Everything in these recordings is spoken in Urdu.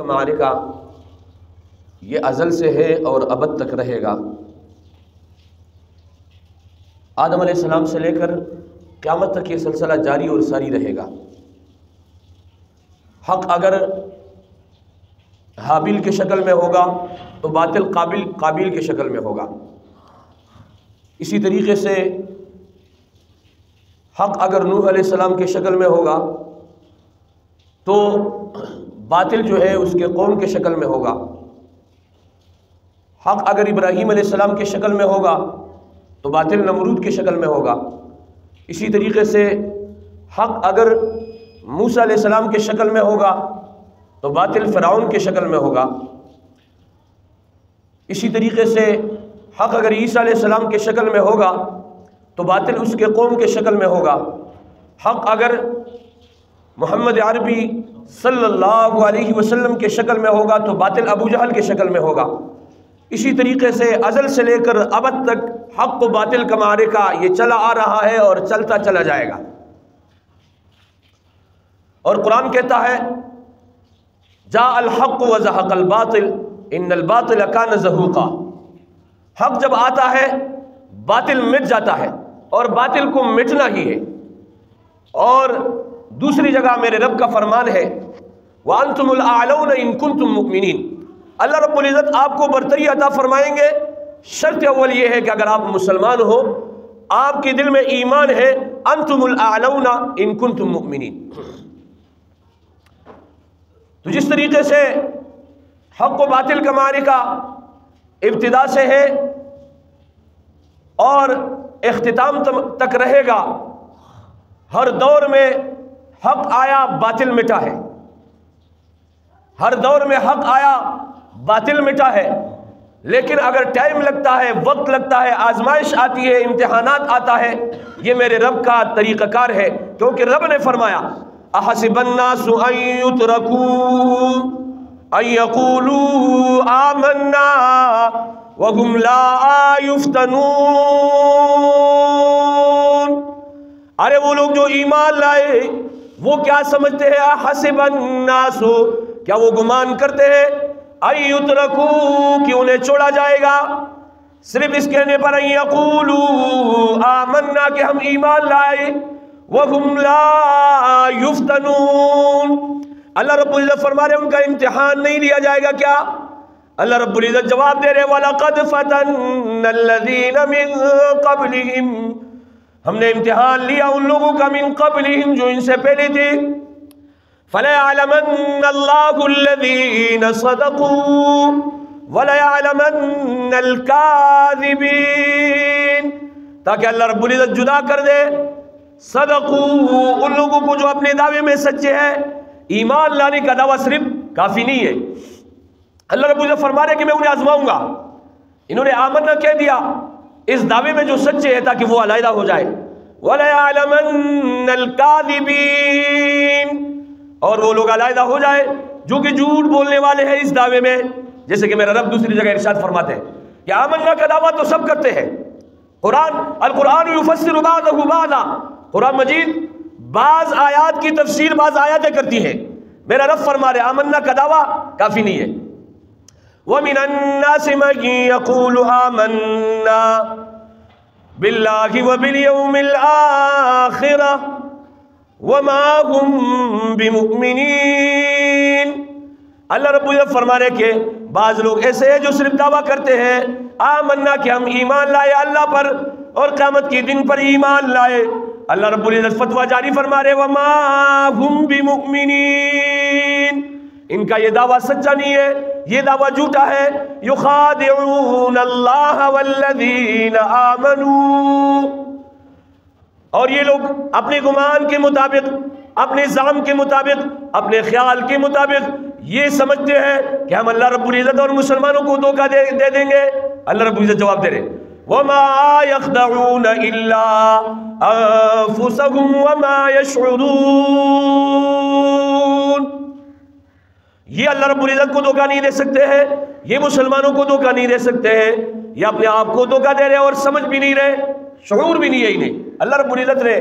معرکہ یہ ازل سے ہے اور ابد تک رہے گا۔ آدم علیہ السلام سے لے کر قیامت تک یہ سلسلہ جاری اور ساری رہے گا۔ حق اگر حابیل کے شکل میں ہوگا تو باطل قابیل کے شکل میں ہوگا۔ اسی طریقے سے حق اگر نوح علیہ السلام کے شکل میں ہوگا تو باطل جو ہے اس کے قوم کے شکل میں ہوگا۔ حق اگر ابراہیم علیہ السلام کے شکل میں ہوگا تو باطل نمرود کے شکل میں ہوگا۔ اسی طریقے سے حق اگر موسیٰ علیہ السلام کے شکل میں ہوگا تو باطل فرعون کے شکل میں ہوگا۔ اسی طریقے سے حق اگر عیسیٰ علیہ السلام کے شکل میں ہوگا تو باطل اس کے قوم کے شکل میں ہوگا۔ حق اگر محمد عربی صلی اللہ علیہ وسلم کے شکل میں ہوگا تو باطل ابو جہل کے شکل میں ہوگا۔ اسی طریقے سے ازل سے لے کر ابد تک حق و باطل کا معرکہ یہ چلا آ رہا ہے اور چلتا چلا جائے گا۔ اور قرآن کہتا ہے جاء الحق وزهق الباطل ان الباطل کان زہوقا۔ حق جب آتا ہے باطل مٹ جاتا ہے اور باطل کو مٹنا ہی ہے۔ اور دوسری جگہ میرے رب کا فرمان ہے وَأَنْتُمُ الْأَعْلَوْنَ إِن كُنْتُم مُؤْمِنِينَ۔ اللہ رب العزت آپ کو برتری عطا فرمائیں گے، شرط اول یہ ہے کہ اگر آپ مسلمان ہو، آپ کے دل میں ایمان ہے، أَنْتُمُ الْأَعْلَوْنَ إِن كُنْتُم مُؤْمِنِينَ۔ تو جس طریقے سے حق و باطل کا معرکہ ابتدا سے ہے اور اختتام تک رہے گا، ہر دور میں حق آیا باطل مٹا ہے، ہر دور میں حق آیا باطل مٹا ہے۔ لیکن اگر ٹائم لگتا ہے، وقت لگتا ہے، آزمائش آتی ہے، امتحانات آتا ہے، یہ میرے رب کا طریقہ کار ہے، کیونکہ رب نے فرمایا احسب الناس ان یترکوا ان یقولوا آمنا وهم لا یفتنون۔ ارے وہ لوگ جو ایمان لائے وہ کیا سمجھتے ہیں؟ احسب الناس، کیا وہ گمان کرتے ہیں ان یترکوا کہ انہیں چھوڑا جائے گا صرف اس کہنے پر ان یقولوا آمنا کہ ہم ایمان لائے وهم لا یفتنون۔ اللہ رب العزت فرما رہے ہیں ان کا امتحان نہیں لیا جائے گا۔ کیا؟ اللہ رب العزت جواب دے رہے وَلَقَدْ فَتَنَّ الَّذِينَ مِن قَبْلِهِمْ، ہم نے امتحان لیا ان لوگوں کا من قبلہم جو ان سے پہلے تھے۔ فَلَيَعْلَمَنَّ اللَّهُ الَّذِينَ صَدَقُوا وَلَيَعْلَمَنَّ الْكَاذِبِينَ، تاکہ اللہ رب العزت جدا کر دے صدقوا ان لوگوں کو جو اپنے دعوے میں سچے ہیں۔ ایمان لانے کا دعویٰ صرف کافی نہیں ہے۔ اللہ رب العزت فرما رہے کہ میں انہیں آزماؤں گا۔ انہوں نے آمنا کہہ دیا اس دعوے میں جو سچے ہیں تاکہ وہ علیحدہ ہو جائے۔ وَلَيَعْلَمَنَّ الْكَاذِبِينَ، اور وہ لوگ علیحدہ ہو جائے جو کہ جھوٹ بولنے والے ہیں اس دعوے میں۔ جیسے کہ میرا رب دوسری جگہ ارشاد فرماتے ہیں کہ آمنا کا دعویٰ تو سب کرتے ہیں۔ القرآن یفسر بعضہ بعضا، قرآن مجید بعض آیات کی تفسیر بعض آیاتیں کرتی ہیں۔ میرا رب فرما رہے آمنا کا دعویٰ کافی نہیں ہے۔ وَمِنَ النَّاسِ مَن يَقُولُ آمَنَّا بِاللَّهِ وَبِالْيَوْمِ الْآخِرَةِ وَمَا هُمْ بِمُؤْمِنِينَ۔ اللہ رب العزت فرما رہے کہ بعض لوگ ایسے ہیں جو صرف دعویٰ کرتے ہیں آمنا کہ ہم ایمان لائے اللہ پر اور قیامت کے دن پر ایمان لائے۔ اللہ رب العزت فتویٰ جاری فرما رہے وَمَا هُمْ بِمُؤْمِنِينَ، ان کا یہ دعویٰ سچا نہیں ہے، یہ دعویٰ جھوٹا ہے۔ یخادعون اللہ والذین آمنوا، اور یہ لوگ اپنے گمان کے مطابق، اپنے زعم کے مطابق، اپنے خیال کے مطابق یہ سمجھتے ہیں کہ ہم اللہ رب العزت اور مسلمانوں کو دھوکہ دے دیں گے۔ اللہ رب العزت جواب دے رہے وَمَا يَخْدَعُونَ إِلَّا أَنفُسَهُمْ وَمَا يَشْعُرُونَ۔ یہ اللہ رب العزت کو دھوکہ نہیں دے سکتے ہیں، یہ مسلمانوں کو دھوکہ نہیں دے سکتے ہیں، یہ اپنے آپ کو دھوکہ دے رہے اور سمجھ بھی نہیں رہے، شعور بھی نہیں ہے انہیں۔ اللہ رب العزت نے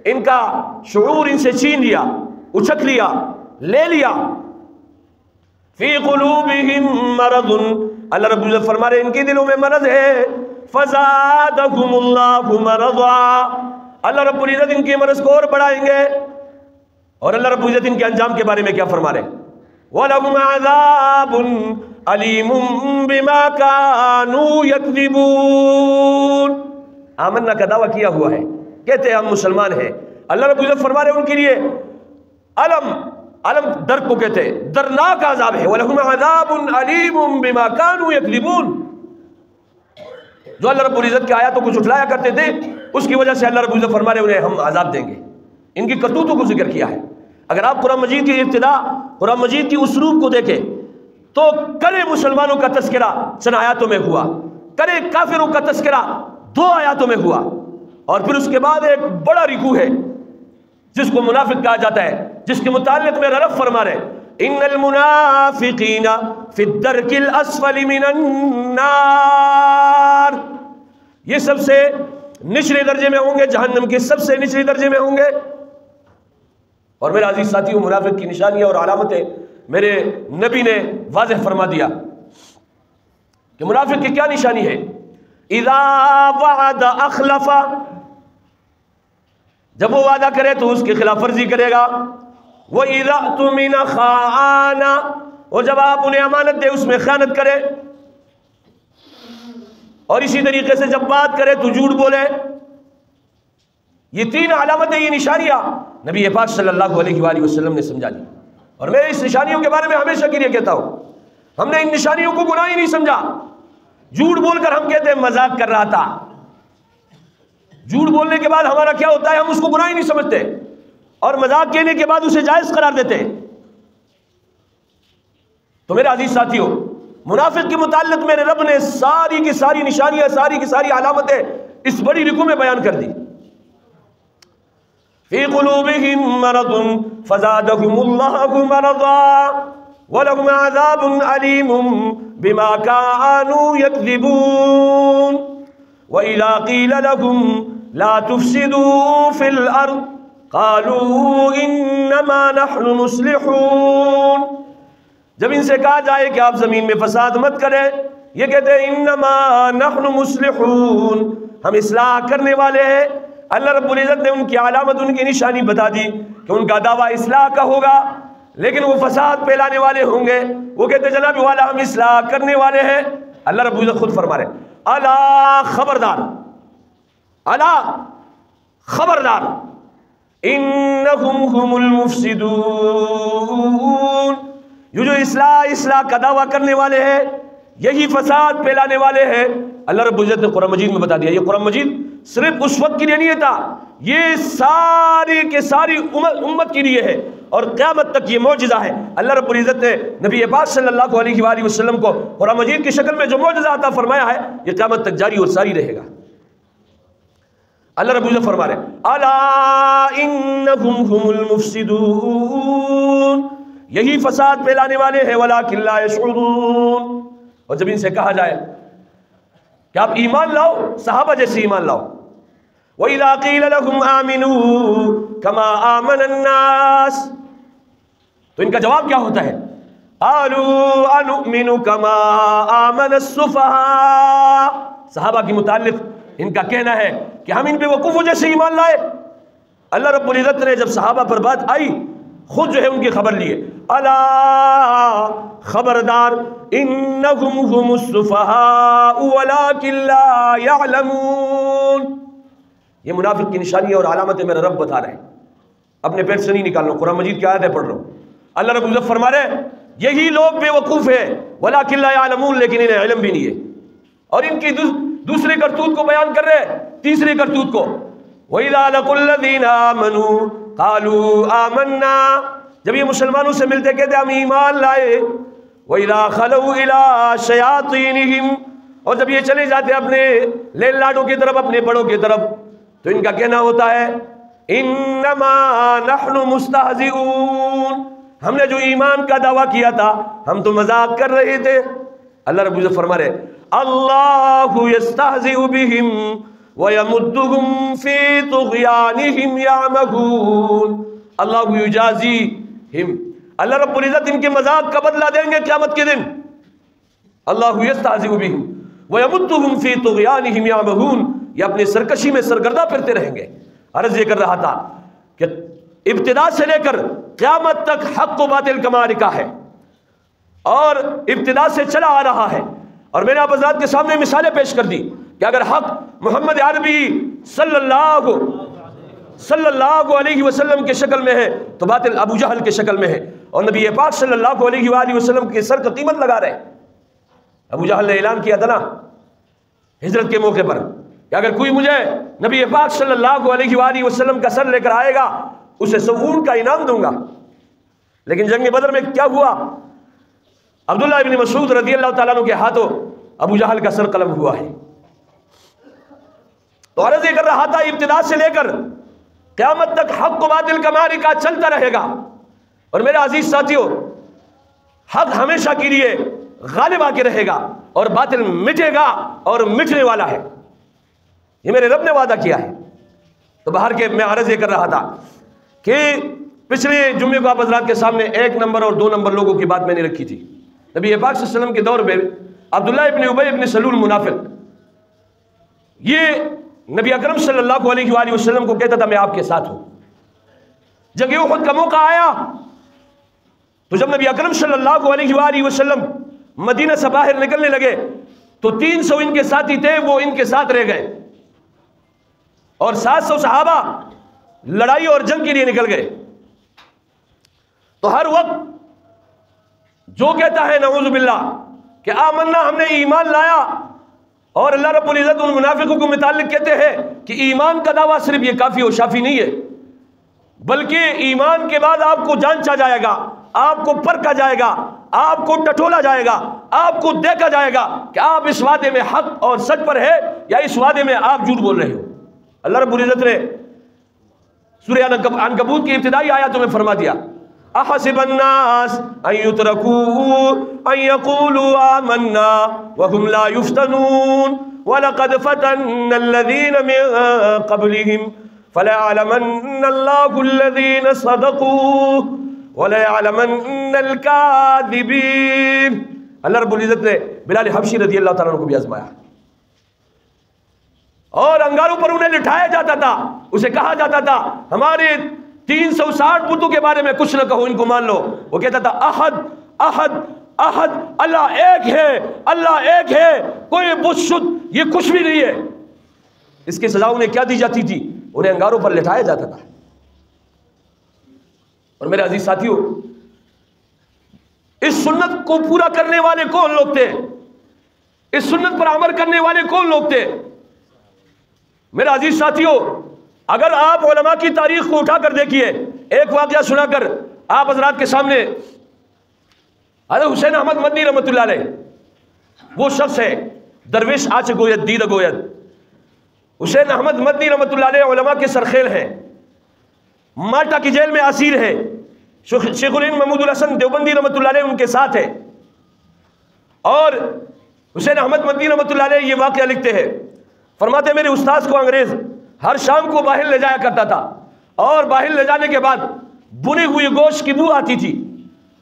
ان کا شعور ان سے چھین لیا، اچک لیا، لے لیا۔ فی قلوبہم مرض، اللہ رب العزت فرما رہے ان کی دلوں میں مرض ہے، فزادہم اللہ مرضا، اللہ رب العزت ان کے مرض کو اور بڑھائیں گے۔ اور اللہ رب العزت ان کے انجام کے بارے میں کیا فرما رہے ہیں؟ وَلَهُمْ عَذَابٌ عَلِيمٌ بِمَا كَانُوا يَكْذِبُونَ، آمنا کا دعویٰ کیا ہوا ہے، کہتے ہیں ہم مسلمان ہیں، اللہ رب العزت فرما رہے ہیں ان کے لیے علم درد کو کہتے ہیں، درناک عذاب ہے، وَلَهُمْ عَذَابٌ عَلِيمٌ بِمَا كَانُوا يَكْذِبُونَ، جو اللہ رب العزت کی آیاتوں کو جھٹلایا کرتے تھے اس کی وجہ سے اللہ رب العزت فرما رہے ہیں انہیں ہم عذاب دیں گے۔ ان کی کرتوتوں کو ذکر کیا ہے۔ اگر آپ قرآن مجید کی ابتدا، قرآن مجید کی اسلوب کو دیکھیں تو کرے مسلمانوں کا تذکرہ چند آیاتوں میں ہوا، کرے کافروں کا تذکرہ 2 آیاتوں میں ہوا، اور پھر اس کے بعد ایک بڑا رکوع ہے جس کو منافق کہا جاتا ہے، جس کے متعلق میرا رب فرما رہے ان المنافقین فی الدرک الاسفل من النار، یہ سب سے نچلے درجے میں ہوں گے، جہنم کے سب سے نچلے درجے میں ہوں گے۔ اور میرے عزیز ساتھیوں، منافق کی نشانیاں اور علامتیں میرے نبی نے واضح فرما دیا کہ منافق کی کیا نشانی ہے۔ اذا وعد اخلف، جب وہ وعدہ کرے تو اس کی خلاف ورزی کرے گا۔ وَإِذَا اؤْتُمِنَ خَانَ، اور جب آپ انہیں امانت دے اس میں خیانت کرے، اور اسی طریقے سے جب بات کرے تو جھوٹ بولے۔ یہ 3 علامتیں، یہ نشانیاں نبی پاک صلی اللہ علیہ وآلہ وسلم نے سمجھا دی، اور میں اس نشانیوں کے بارے میں ہمیشہ کے لیے کہتا ہوں ہم نے ان نشانیوں کو گناہ ہی نہیں سمجھا۔ جھوٹ بول کر ہم کہتے ہیں مذاق کر رہا تھا، جھوٹ بولنے کے بعد ہمارا کیا ہوتا ہے، ہم اس کو گناہ ہی نہیں سمجھتے، اور مذاق کہنے کے بعد اسے جائز قرار دیتے۔ تو میرے عزیز ساتھیوں، منافق کے متعلق میرے رب نے ساری کی ساری نشانیاں، ساری کی ساری علامتیں اس بڑی رکوع میں بیان کر دی۔ فی قلوبہم مرض فزادہم اللہ مرضا وَلَهُمْ عَذَابٌ عَلِيمٌ بِمَا كَانُوا يَكْذِبُونَ وَإِذَا قِيلَ لَهُمْ لَا تُفْسِدُوا فِي الْأَرْضِ قَالُوا إِنَّمَا نَحْنُ مُصْلِحُونَ، جب ان سے کہا جائے کہ آپ زمین میں فساد مت کریں، یہ کہتے ہیں انما نحن مصلحون، ہم اصلاح کرنے والے ہیں۔ اللہ رب العزت نے ان کی علامت، ان کی نشانی بتا دی کہ ان کا دعویٰ اصلاح کا ہوگا، لیکن وہ فساد پھیلانے والے ہوں گے۔ وہ کہتے ہیں جناب والا ہم اصلاح کرنے والے ہیں۔ اللہ رب العزت خود فرما رہے الا خبردار، الا خبردار، انہم هم المفسدون، یہ جو اصلاح کا دعویٰ کرنے والے ہیں، یہی فساد پھیلانے والے ہیں۔ اللہ رب العزت نے قرآن مجید میں بتا دیا۔ یہ قرآن مجید صرف اس وقت کے لیے نہیں تھا، یہ ساری کے ساری امت کے لیے ہے، اور قیامت تک یہ معجزہ ہے۔ اللہ رب العزت نے نبی پاک صلی اللہ علیہ وآلہ وسلم کو قرآن مجید کی شکل میں جو معجزہ عطا فرمایا ہے، یہ قیامت تک جاری اور ساری رہے گا۔ اللہ رب العزت فرما رہے الا انہم هم المفسدون، یہی فساد پھیلانے والے ہیں، ولیکن لا یشعرون، اور جب ان سے کہا جائے کہ آپ ایمان لاؤ، صحابہ جیسے ایمان لاؤ، وَإِذَا قِيلَ لَهُمْ آمِنُوا كَمَا آمَنَ النَّاسِ، تو ان کا جواب کیا ہوتا ہے؟ قَالُوا أَنُؤْمِنُ كَمَا آمَنَ السُّفَهَاءُ، صحابہ کے متعلق ان کا کہنا ہے کہ ہم ان پہ وقوفوں جیسے ایمان لائے۔ اللہ رب العزت نے جب صحابہ پر بات آئی، خود جو ہے ان کی خبر لیے، الا خبردار، انہم هم السفہاء ولکن لا یعلمون، یہ منافق کی نشانی اور علامت میرا رب بتا رہے ہیں، اپنے پیٹ سے نہیں نکال رہا ہوں، قرآن مجید کی آیتیں پڑھ رہا ہوں۔ اللہ رب العزت فرما رہے ہیں یہی لوگ بے وقوف ہیں، ولکن لا یعلمون، لیکن انہیں علم بھی نہیں ہے، اور ان کی دوسری کرتوت کو بیان کر رہے ہیں، تیسری کرتوت کو، وَإِذَا لَقُوا الَّذِينَ آمَنُوا قَالُوا آمَنَّا، جب یہ مسلمانوں سے ملتے کہتے ہم ایمان لائے، وَإِذَا خَلَوْا إِلَىٰ شَيَاطِينِهِمْ، اور جب یہ چلے جاتے اپنے لیل لاڈوں کی طرف، اپنے بڑوں کی طرف، تو ان کا کہنا ہوتا ہے إِنَّمَا نَحْنُ مُسْتَهْزِئُونَ، ہم نے جو ایمان کا دعویٰ کیا تھا ہم تو مذاق کر رہے تھے۔ اللہ رب العزت فرما رہے اللہ یستہزئ بہم وَيَمُدُّهُمْ فِي طُغْيَانِهِمْ يَعْمَهُونَ، اللہ یجازیہم، اللہ رب العزت ان کے مذاق کا بدلہ دیں گے قیامت کے دن. اللہ یستہزئ بہم ویمدہم فی طغیانہم یعمہون. یہ اپنی سرکشی میں سرگردہ پھرتے رہیں گے. عرض یہ کر رہا تھا کہ ابتدا سے لے کر قیامت تک حق و باطل کا معرکہ ہے اور ابتدا سے چلا آ رہا ہے. اور میں نے آپ حضرات کے سامنے مثالیں پیش کر دی کہ اگر حق محمد عربی صلی اللہ علیہ وسلم کے شکل میں ہے تو باطل ابو جہل کے شکل میں ہے. اور نبی پاک صلی اللہ علیہ وآلہ وسلم کے سر کا قیمت لگا رہے. ابو جہل نے اعلان کیا تھا نا ہجرت کے موقع پر کہ اگر کوئی مجھے نبی پاک صلی اللہ علیہ وآلہ وسلم کا سر لے کر آئے گا اسے 100 اونٹ کا انعام دوں گا. لیکن جنگ بدر میں کیا ہوا؟ عبداللہ ابن مسعود رضی اللہ تعالیٰ عنہ کے ہاتھوں ابو جہل کا سر قلم ہوا ہے. تو عرض یہ کر رہا تھا ابتدا سے لے کر قیامت تک حق و باطل کا معرکہ چلتا رہے گا. اور میرے عزیز ساتھیوں حق ہمیشہ کے لیے غالب آ کے رہے گا اور باطل مٹے گا اور مٹنے والا ہے. یہ میرے رب نے وعدہ کیا ہے. تو باہر کے میں عرض یہ کر رہا تھا کہ پچھلے جمعے کو آپ حضرات کے سامنے 1 نمبر اور 2 نمبر لوگوں کی بات میں نے رکھی تھی. نبی پاک صلی اللہ علیہ وسلم کے دور میں عبداللہ ابن ابی ابن سلول منافق یہ نبی اکرم صلی اللہ علیہ وآلہ وسلم کو کہتا تھا میں آپ کے ساتھ ہوں. جنگ احد کا موقع آیا تو جب نبی اکرم صلی اللہ علیہ وآلہ وسلم مدینہ سے باہر نکلنے لگے تو 300 ان کے ساتھی تھے وہ ان کے ساتھ رہ گئے اور 700 صحابہ لڑائی اور جنگ کے لیے نکل گئے. تو ہر وقت جو کہتا ہے نعوذ باللہ کہ آمنا ہم نے ایمان لایا اور اللہ رب العزت ان منافقوں کو متعلق کہتے ہیں کہ ایمان کا دعویٰ صرف یہ کافی و شافی نہیں ہے بلکہ ایمان کے بعد آپ کو جانچا جائے گا, آپ کو پرکھا جائے گا, آپ کو ٹٹولا جائے گا, آپ کو دیکھا جائے گا کہ آپ اس وعدے میں حق اور سچ پر ہے یا اس وعدے میں آپ جھوٹ بول رہے ہو. اللہ رب العزت نے سورہ عنکبوت کی ابتدائی آیاتوں میں فرما دیا احسب الناس ان يتركوا ان يقولوا آمنا وهم لا يفتنون ولقد فتنا الذين من قبلهم فليعلمن الله الذين صدقوا وَلَيَعْلَمَنَّ الْكَاذِبِينَ. اللہ رب العزت نے بلال حبشی رضی اللہ تعالیٰ عنہ کو بھی آزمایا اور انگاروں پر انہیں لٹھایا جاتا تھا. اسے کہا جاتا تھا ہمارے 360 بتوں کے بارے میں کچھ نہ کہو, ان کو مان لو. وہ کہتا تھا احد احد احد, اللہ ایک ہے, اللہ ایک ہے, کوئی بت شد یہ کچھ بھی نہیں ہے. اس کی سزا انہیں کیا دی جاتی تھی؟ انہیں انگاروں پر لٹھایا جاتا تھا. اور میرے عزیز ساتھیوں اس سنت کو پورا کرنے والے کون لوگ تھے؟ اس سنت پر عمل کرنے والے کون لوگ تھے؟ میرے عزیز ساتھیوں اگر آپ علماء کی تاریخ کو اٹھا کر دیکھیے, ایک واقعہ سنا کر آپ حضرات کے سامنے حضرت حسین احمد مدنی رحمۃ اللہ علیہ, وہ شخص ہے درویش آچ گوید دید گوید. حسین احمد مدنی رحمۃ اللہ علیہ علماء کے سرخیل ہیں, مالٹا کی جیل میں اسیر ہے. شیخ الہند محمود الحسن دیوبندی رحمۃ اللہ علیہ ان کے ساتھ ہے. اور حسین احمد مدنی رحمۃ اللہ علیہ یہ واقعہ لکھتے ہیں, فرماتے میرے استاذ کو انگریز ہر شام کو باہر لے جایا کرتا تھا اور باہر لے جانے کے بعد بنی ہوئی گوشت کی بو آتی تھی.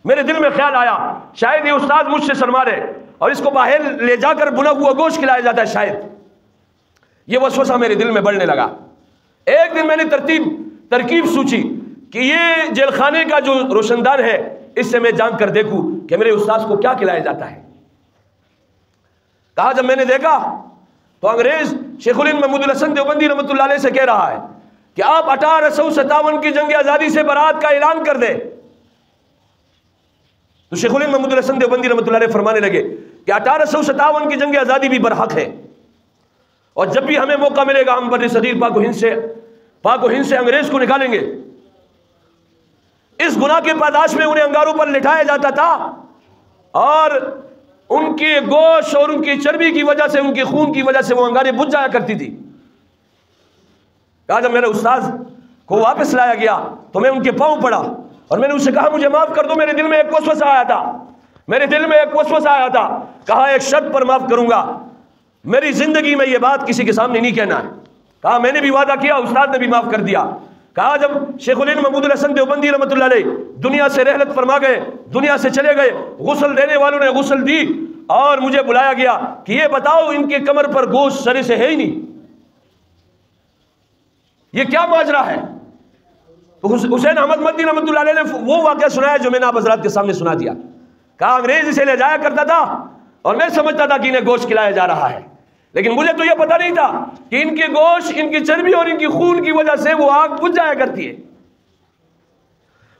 میرے دل میں خیال آیا شاید یہ استاذ مجھ سے شرما رہے اور اس کو باہر لے جا کر بنا ہوا گوشت کھلایا جاتا ہے شاید. یہ وسوسہ میرے دل میں بڑھنے لگا. ایک دن میں نے ترکیب سوچی کہ یہ جیل خانے کا جو روشندان ہے اس سے میں جان کر دیکھوں کہ میرے استاذ کو کیا کھلایا جاتا ہے. کہا جب میں نے دیکھا تو انگریز شیخ الہند محمود الحسن دیوبندی رحمۃ اللہ علیہ سے کہہ رہا ہے کہ آپ 1857 کی جنگ آزادی سے برات کا اعلان کر دیں. تو شیخ الہند محمود الحسن دیوبندی رحمۃ اللہ علیہ فرمانے لگے کہ 1857 کی جنگ آزادی بھی برحق ہے اور جب بھی ہمیں موقع ملے گا ہم بر صغیر پاک و ہند سے انگریز کو نکالیں گے. اس گناہ کے پاداش میں انہیں انگاروں پر لٹھایا جاتا تھا اور ان کے گوشت اور ان کی چربی کی وجہ سے, ان کے خون کی وجہ سے وہ انگاریں بجھ جایا کرتی تھی. کہا جب میرے استاذ کو واپس لایا گیا تو میں ان کے پاؤں پڑا اور میں نے اسے کہا مجھے معاف کر دو, میرے دل میں ایک وسوسہ آیا تھا, کہا ایک شرط پر معاف کروں گا, میری زندگی میں یہ بات کسی کے سامنے نہیں کہنا ہے. کہا میں نے بھی وعدہ کیا, استاد نے بھی معاف کر دیا. کہا جب شیخ الہند محمود الحسن دیوبندی رحمۃ اللہ علیہ دنیا سے رحلت فرما گئے، دنیا سے چلے گئے، غسل دینے والوں نے غسل دی اور مجھے بلایا گیا کہ یہ بتاؤ ان کے کمر پر گوشت سرے سے ہے ہی نہیں، یہ کیا ماجرا ہے؟ تو حسین احمد مدنی رحمۃ اللہ علیہ نے وہ واقعہ سنایا جو میں نے آپ حضرات کے سامنے سنا دیا. کہا انگریز اسے لے جایا کرتا تھا اور میں سمجھتا تھا کہ انہیں گوشت کھلایا جا رہا ہے، لیکن مجھے تو یہ پتہ نہیں تھا کہ ان کے گوشت، ان کی چربی اور ان کی خون کی وجہ سے وہ آگ بجھ جایا کرتی ہے.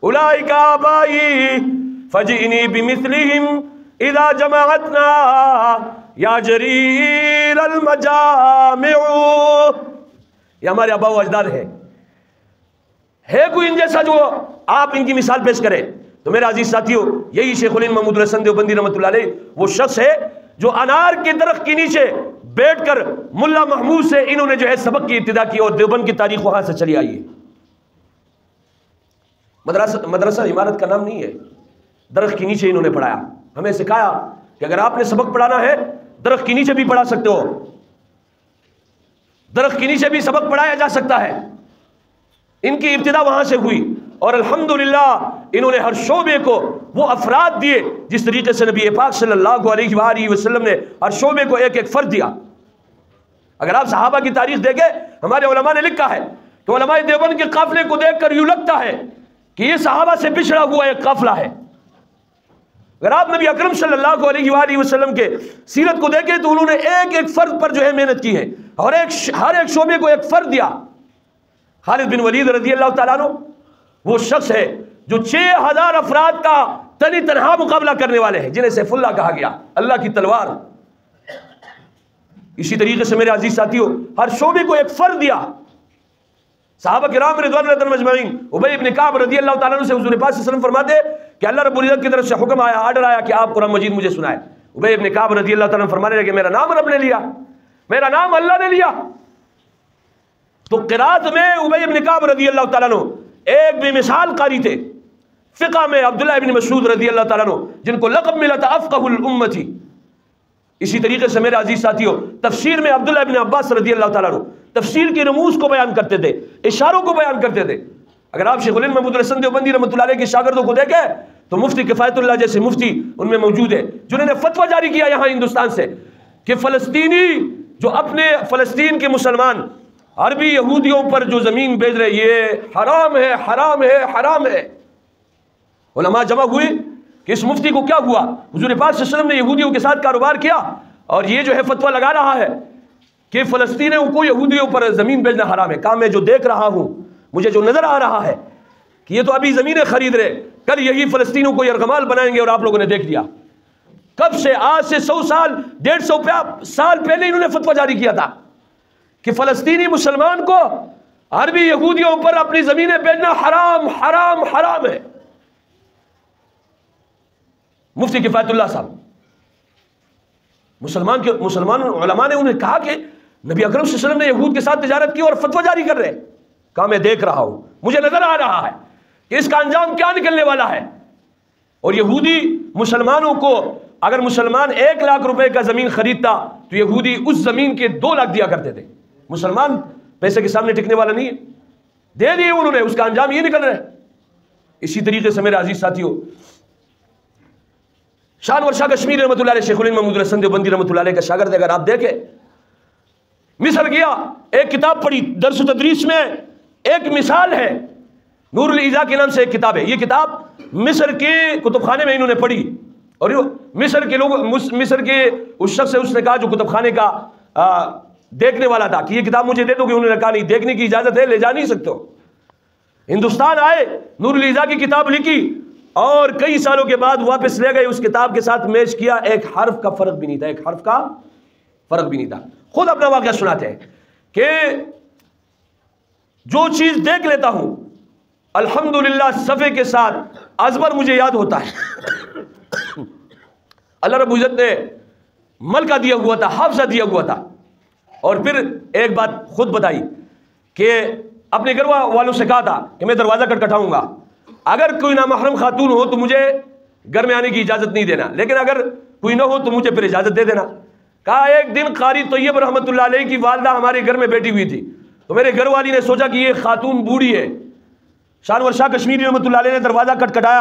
اولئک آبائی فجئنی بمثلہم اذا جمعتنا یا جریر المجامع. یہ ہمارے آبا و اجداد ہے کوئی ان جیسا جو آپ ان کی مثال پیش کریں؟ تو میرے عزیز ساتھیو، یہی شیخ الہند محمود الحسن دیوبندی رحمۃ اللہ علیہ وہ شخص ہے جو انار کے درخت کے نیچے بیٹھ کر ملا محمود سے انہوں نے جو ہے سبق کی ابتدا کی اور دیوبند کی تاریخ وہاں سے چلی آئی ہے. مدرسہ عمارت کا نام نہیں ہے، درخت کے نیچے انہوں نے پڑھایا. ہمیں سکھایا کہ اگر آپ نے سبق پڑھانا ہے درخت کے نیچے بھی پڑھا سکتے ہو، درخت کے نیچے بھی سبق پڑھایا جا سکتا ہے. ان کی ابتدا وہاں سے ہوئی اور الحمدللہ انہوں نے ہر شعبے کو وہ افراد دیے جس طریقے سے نبی پاک صلی اللہ علیہ وآلہ وسلم نے ہر شعبے کو ایک ایک فرد دیا. اگر آپ صحابہ کی تاریخ دیکھیں، ہمارے علماء نے لکھا ہے کہ علماء دیوبند کے قافلے کو دیکھ کر یوں لگتا ہے کہ یہ صحابہ سے پچھڑا ہوا ایک قافلہ ہے. اگر آپ نبی اکرم صلی اللہ علیہ وآلہ وسلم کے سیرت کو دیکھیں تو انہوں نے ایک ایک فرد پر جو ہے محنت کی ہے اور ہر ایک شعبے کو ایک فرد دیا. خالد بن ولید رضی اللہ تعالیٰ عنہ وہ شخص ہے جو 6000 افراد کا تنی تنہا مقابلہ کرنے والے ہیں، جنہیں سیف اللہ کہا گیا، اللہ کی تلوار. اسی طریقے سے میرے عزیز ساتھیوں ہر شعبے کو ایک فرد دیا. صحابہ کرام رضوان اللہ مجمعین، ابی ابن کعب رضی اللہ تعالیٰ عنہ سے حضور پاک صلی اللہ علیہ وسلم فرماتے کہ اللہ رب العزت کی طرف سے حکم آیا، آرڈر آیا کہ آپ قرآن مجید مجھے سنائے. ابی ابن کعب رضی اللہ تعالیٰ عنہ فرمانے لگے میرا نام رب نے لیا، میرا نام اللہ نے لیا. تو قرات میں ابی ابن کعب رضی اللہ تعالیٰ عنہ ایک بے مثال قاری تھے. فقہ میں عبداللہ ابن مسعود رضی اللہ تعالیٰ عنہ جن کو لقب ملا تھا افقہ الامتی. اسی طریقے سے میرے عزیز ساتھیوں تفسیر میں عبداللہ ابن عباس رضی اللہ تعالیٰ عنہ تفسیر کے رموز کو بیان کرتے تھے، اشاروں کو بیان کرتے تھے. اگر آپ شیخ الہند محمود الحسن دیوبندی رحمۃ اللہ علیہ کے شاگردوں کو دیکھیں تو مفتی کفایت اللہ جیسے مفتی ان میں موجود ہے جنہوں نے فتویٰ جاری کیا یہاں ہندوستان سے کہ فلسطینی جو اپنے فلسطین کے مسلمان عربی یہودیوں پر جو زمین بیچ رہے یہ حرام ہے، حرام ہے، حرام ہے. علماء جمع ہوئے کہ اس مفتی کو کیا ہوا؟ حضور پاک صلی اللہ علیہ وسلم نے یہودیوں کے ساتھ کاروبار کیا اور یہ جو ہے فتویٰ لگا رہا ہے کہ فلسطینیوں کو یہودیوں پر زمین بیچنا حرام ہے. کہاں میں جو دیکھ رہا ہوں، مجھے جو نظر آ رہا ہے کہ یہ تو ابھی زمینیں خرید رہے، کل یہی فلسطینیوں کو یرغمال بنائیں گے اور آپ لوگوں نے دیکھ لیا. کب سے؟ آج سے 100 سال 150 سال پہلے انہوں نے فتویٰ جاری کیا تھا کہ فلسطینی مسلمان کو عربی یہودیوں پر اپنی زمینیں بیچنا حرام حرام حرام ہے. مفتی کفایت اللہ صاحب مسلمان علماء نے انہیں کہا کہ نبی اکرم صلی اللہ علیہ وسلم نے یہود کے ساتھ تجارت کی اور فتویٰ جاری کر رہے. کہا میں دیکھ رہا ہوں، مجھے نظر آ رہا ہے کہ اس کا انجام کیا نکلنے والا ہے. اور یہودی مسلمانوں کو اگر مسلمان 1 لاکھ روپے کا زمین خریدتا تو یہودی اس زمین کے 2 لاکھ دیا کرتے تھے. مسلمان پیسے کے سامنے ٹکنے والا نہیں ہے، دے دیے انہوں نے، اس کا انجام یہ نکل رہا ہے. اسی طریقے سے میرے عزیز ساتھیوں شانور شاہ کشمیری رحمۃ اللہ علیہ شیخ الہند محمود الحسن دیوبندی رحمۃ اللہ علیہ کا شاگرد اگر آپ دیکھیں، مصر گیا، ایک کتاب پڑھی درس و تدریس میں، ایک مثال ہے نور الایضاح کے نام سے ایک کتاب ہے. یہ کتاب مصر کے کتب خانے میں انہوں نے پڑھی اور مصر کے لوگ مصر کے اس شخص سے اس نے کہا جو کتب خانے کا دیکھنے والا تھا کہ یہ کتاب مجھے دے دو گے. انہوں نے کہا نہیں، دیکھنے کی اجازت ہے، لے جا نہیں سکتے ہو. ہندوستان آئے، نور الایضاح کی کتاب لکھی اور کئی سالوں کے بعد واپس لے گئے. اس کتاب کے ساتھ میچ کیا، ایک حرف کا فرق بھی نہیں تھا، ایک حرف کا فرق بھی نہیں تھا. خود اپنا واقعہ سناتے ہیں کہ جو چیز دیکھ لیتا ہوں الحمدللہ صفحے کے ساتھ ازبر مجھے یاد ہوتا ہے. اللہ رب العزت نے ملکہ دیا ہوا تھا، حافظہ دیا ہوا تھا. اور پھر ایک بات خود بتائی کہ اپنے گھر والوں سے کہا تھا کہ میں دروازہ کھٹکھٹاؤں گا، اگر کوئی نامحرم خاتون ہو تو مجھے گھر میں آنے کی اجازت نہیں دینا، لیکن اگر کوئی نہ ہو تو مجھے پھر اجازت دے دینا. کہا ایک دن قاری طیب رحمۃ اللہ علیہ کی والدہ ہمارے گھر میں بیٹھی ہوئی تھی تو میرے گھر والی نے سوچا کہ یہ خاتون بوڑھی ہے شانور شاہ کشمیری رحمۃ اللہ علیہ نے دروازہ کھٹکھٹایا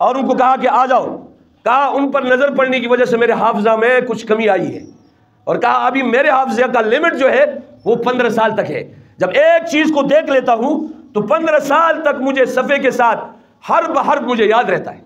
اور ان کو کہا کہ آ جاؤ. کہا ان پر نظر پڑنے کی وجہ سے میرے حافظہ میں کچھ کمی آئی ہے، اور کہا ابھی میرے حافظہ کا لمٹ جو ہے وہ 15 سال تک ہے. جب ایک چیز کو دیکھ لیتا ہوں تو 15 سال تک مجھے صفحے کے ساتھ حرف حرف مجھے یاد رہتا ہے.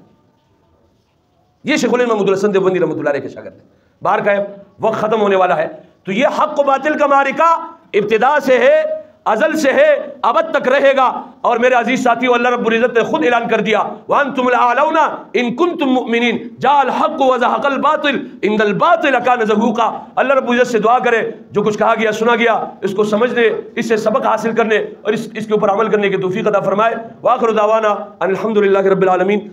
یہ شیخ الہند محمود الحسن دیوبندی رحمۃ اللہ علیہ کے شاگرد ہیں. باہر کا وقت ختم ہونے والا ہے، تو یہ حق و باطل کا معرکہ ابتدا سے ہے، ازل سے ہے، ابد تک رہے گا. اور میرے عزیز ساتھیو، اللہ رب العزت نے خود اعلان کر دیا وَأَنْتُمُ الْأَعْلَوْنَ إِن كُنتُم مُؤْمِنِينَ جَاءَ الْحَقُّ وَزَهَقَ الْبَاطِلُ إِنَّ الْبَاطِلَ كَانَ زَهُوقًا. اللہ رب العزت سے دعا کرے جو کچھ کہا گیا سنا گیا اس کو سمجھنے، اس سے سبق حاصل کرنے اور اس کے اوپر عمل کرنے کی توفیق عطا فرمائے. وآخر دعوانا ان الحمد للہ رب العالمین.